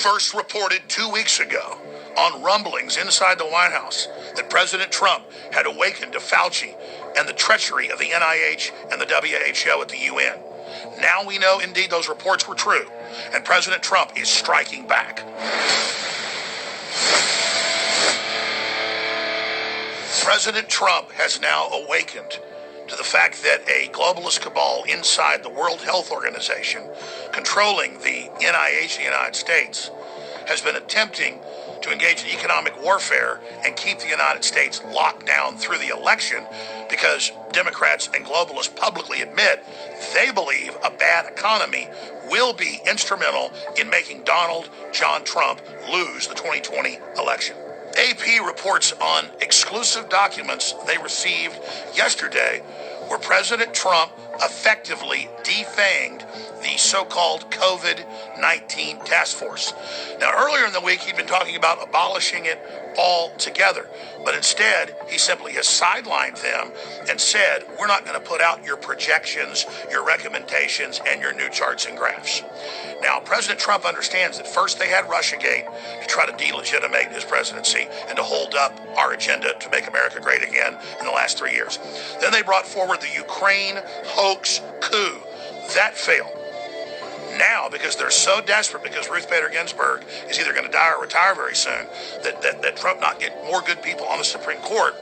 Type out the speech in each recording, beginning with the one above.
first reported 2 weeks ago on rumblings inside the White House that President Trump had awakened to Fauci and the treachery of the NIH and the WHO at the UN. Now we know indeed those reports were true, and President Trump is striking back. President Trump has now awakened to the fact that a globalist cabal inside the World Health Organization, controlling the NIH in the United States, has been attempting to engage in economic warfare and keep the United States locked down through the election, because Democrats and globalists publicly admit they believe a bad economy will be instrumental in making Donald John Trump lose the 2020 election. AP reports on exclusive documents they received yesterday where President Trump effectively defanged the so-called COVID-19 task force. Now, earlier in the week, he'd been talking about abolishing it altogether, but instead, he simply has sidelined them and said, we're not going to put out your projections, your recommendations, and your new charts and graphs. Now, President Trump understands that first they had Russiagate to try to delegitimate his presidency and to hold up our agenda to make America great again in the last 3 years. Then they brought forward the Ukraine hoax coup. That failed. Now, because they're so desperate, because Ruth Bader Ginsburg is either going to die or retire very soon, that Trump not get more good people on the Supreme Court,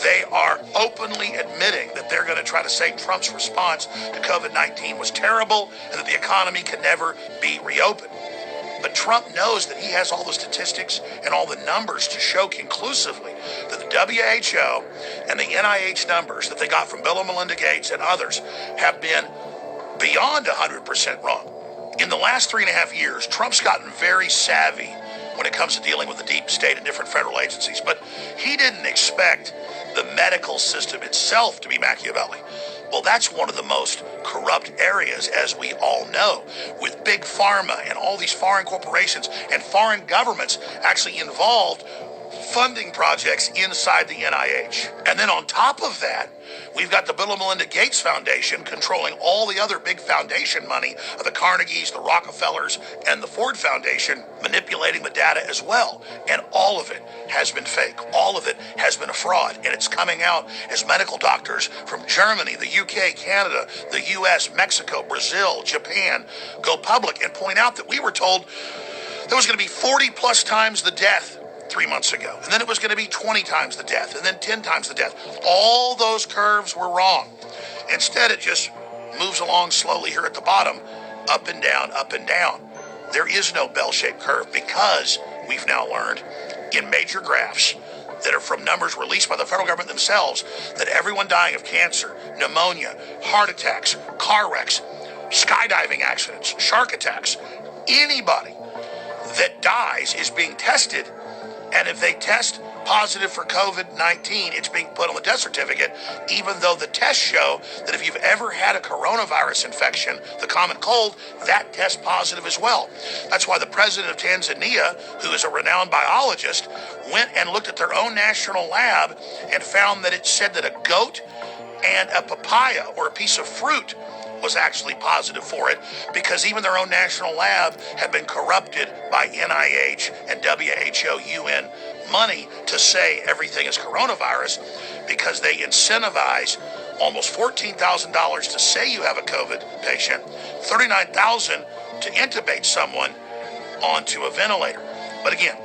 they are openly admitting that they're going to try to say Trump's response to COVID-19 was terrible and that the economy can never be reopened. But Trump knows that he has all the statistics and all the numbers to show conclusively that the WHO and the NIH numbers that they got from Bill and Melinda Gates and others have been beyond 100% wrong. In the last 3.5 years, Trump's gotten very savvy when it comes to dealing with the deep state and different federal agencies, but he didn't expect the medical system itself to be Machiavelli. Well, that's one of the most corrupt areas, as we all know, with big pharma and all these foreign corporations and foreign governments actually involved funding projects inside the NIH. And then on top of that, we've got the Bill and Melinda Gates Foundation controlling all the other big foundation money of the Carnegies, the Rockefellers, and the Ford Foundation, manipulating the data as well. And all of it has been fake. All of it has been a fraud. And it's coming out as medical doctors from Germany, the UK, Canada, the US, Mexico, Brazil, Japan go public and point out that we were told there was going to be 40 plus times the death 3 months ago. And then it was going to be 20 times the death, and then 10 times the death. All those curves were wrong. Instead, it just moves along slowly here at the bottom, up and down, up and down. There is no bell-shaped curve, because we've now learned in major graphs that are from numbers released by the federal government themselves that everyone dying of cancer, pneumonia, heart attacks, car wrecks, skydiving accidents, shark attacks, anybody that dies is being tested. And if they test positive for COVID-19, it's being put on the death certificate, even though the tests show that if you've ever had a coronavirus infection, the common cold, that tests positive as well. That's why the president of Tanzania, who is a renowned biologist, went and looked at their own national lab and found that it said that a goat and a papaya, or a piece of fruit, was actually positive for it, because even their own national lab had been corrupted by NIH and WHO, UN money to say everything is coronavirus, because they incentivize almost $14,000 to say you have a COVID patient, $39,000 to intubate someone onto a ventilator. But again,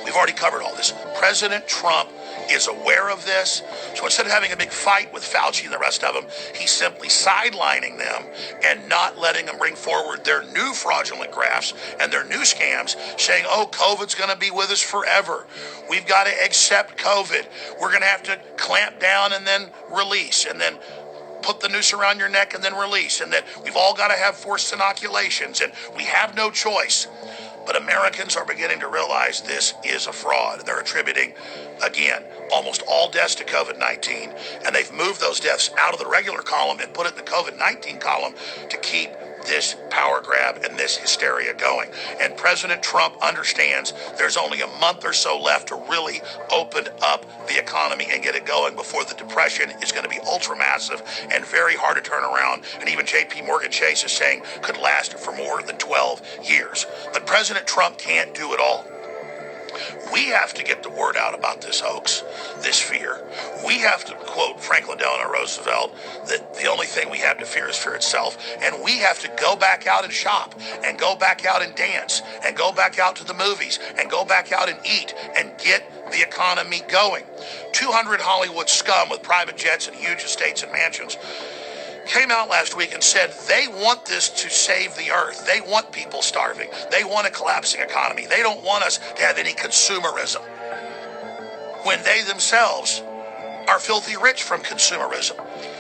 we've already covered all this. President Trump is aware of this. So instead of having a big fight with Fauci and the rest of them, he's simply sidelining them and not letting them bring forward their new fraudulent graphs and their new scams, saying, oh, COVID's going to be with us forever. We've got to accept COVID. We're going to have to clamp down and then release, and then put the noose around your neck and then release, and that we've all got to have forced inoculations, and we have no choice. But Americans are beginning to realize this is a fraud. They're attributing, again, almost all deaths to COVID-19, and they've moved those deaths out of the regular column and put it in the COVID-19 column to keep this power grab and this hysteria going. And President Trump understands there's only a month or so left to really open up the economy and get it going before the depression is going to be ultra massive and very hard to turn around. And even JP Morgan Chase is saying could last for more than 12 years. But President Trump can't do it all. We have to get the word out about this hoax, this fear. We have to quote Franklin Delano Roosevelt that the only thing we have to fear is fear itself. And we have to go back out and shop and go back out and dance and go back out to the movies and go back out and eat and get the economy going. 200 Hollywood scum with private jets and huge estates and mansions came out last week and said they want this to save the earth. They want people starving. They want a collapsing economy. They don't want us to have any consumerism, when they themselves are filthy rich from consumerism.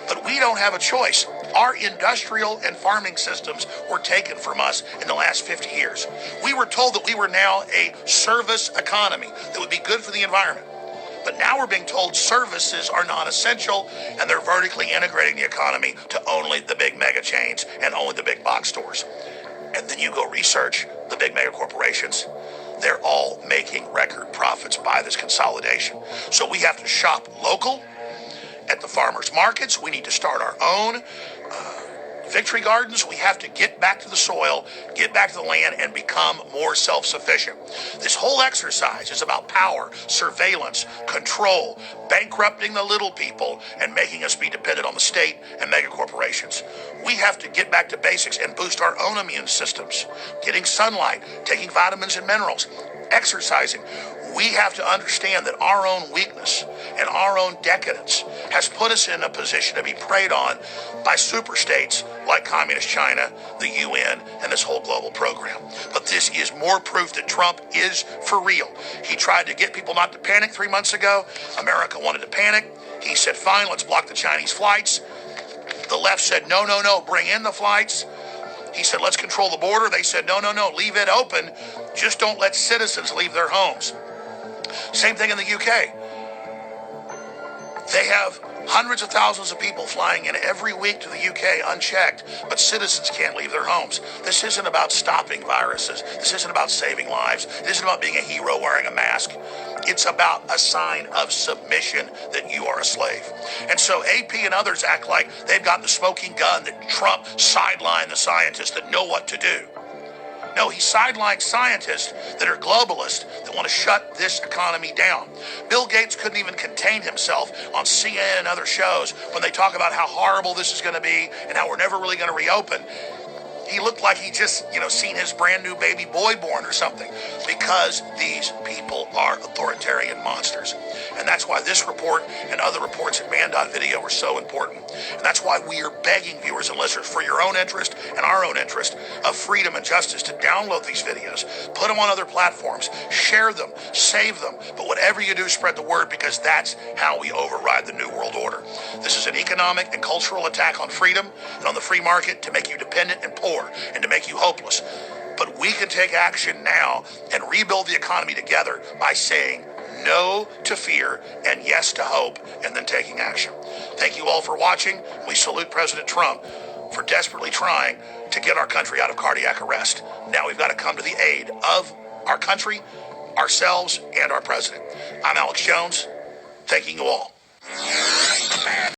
But we don't have a choice. Our industrial and farming systems were taken from us in the last 50 years. We were told that we were now a service economy that would be good for the environment. But now we're being told services are non-essential, and they're vertically integrating the economy to only the big mega chains and only the big box stores. And then you go research the big mega corporations. They're all making record profits by this consolidation. So we have to shop local at the farmers markets. We need to start our own victory gardens. We have to get back to the soil, get back to the land, and become more self-sufficient. This whole exercise is about power, surveillance, control, bankrupting the little people, and making us be dependent on the state and mega corporations. We have to get back to basics and boost our own immune systems, getting sunlight, taking vitamins and minerals, exercising. We have to understand that our own weakness and our own decadence has put us in a position to be preyed on by superstates like Communist China, the UN, and this whole global program. But this is more proof that Trump is for real. He tried to get people not to panic 3 months ago. America wanted to panic. He said, fine, let's block the Chinese flights. The left said, no, no, no, bring in the flights. He said, let's control the border. They said, no, no, no, leave it open. Just don't let citizens leave their homes. Same thing in the UK. They have hundreds of thousands of people flying in every week to the UK unchecked, but citizens can't leave their homes. This isn't about stopping viruses. This isn't about saving lives. It isn't about being a hero wearing a mask. It's about a sign of submission that you are a slave. And so AP and others act like they've got the smoking gun, that Trump sidelined the scientists that know what to do. No, he sidelined scientists that are globalists that want to shut this economy down. Bill Gates couldn't even contain himself on CNN and other shows when they talk about how horrible this is going to be and how we're never really going to reopen. He looked like he just, seen his brand new baby boy born or something, because these people are authoritarian monsters. And that's why this report and other reports at Man.video are so important. And that's why we are begging viewers and listeners, for your own interest and our own interest of freedom and justice, to download these videos, put them on other platforms, share them, save them. But whatever you do, spread the word, because that's how we override the New World Order. This is an economic and cultural attack on freedom and on the free market to make you dependent and poor, and to make you hopeless. But we can take action now and rebuild the economy together by saying no to fear and yes to hope, and then taking action. Thank you all for watching. We salute President Trump for desperately trying to get our country out of cardiac arrest. Now we've got to come to the aid of our country, ourselves, and our president. I'm Alex Jones, thanking you all.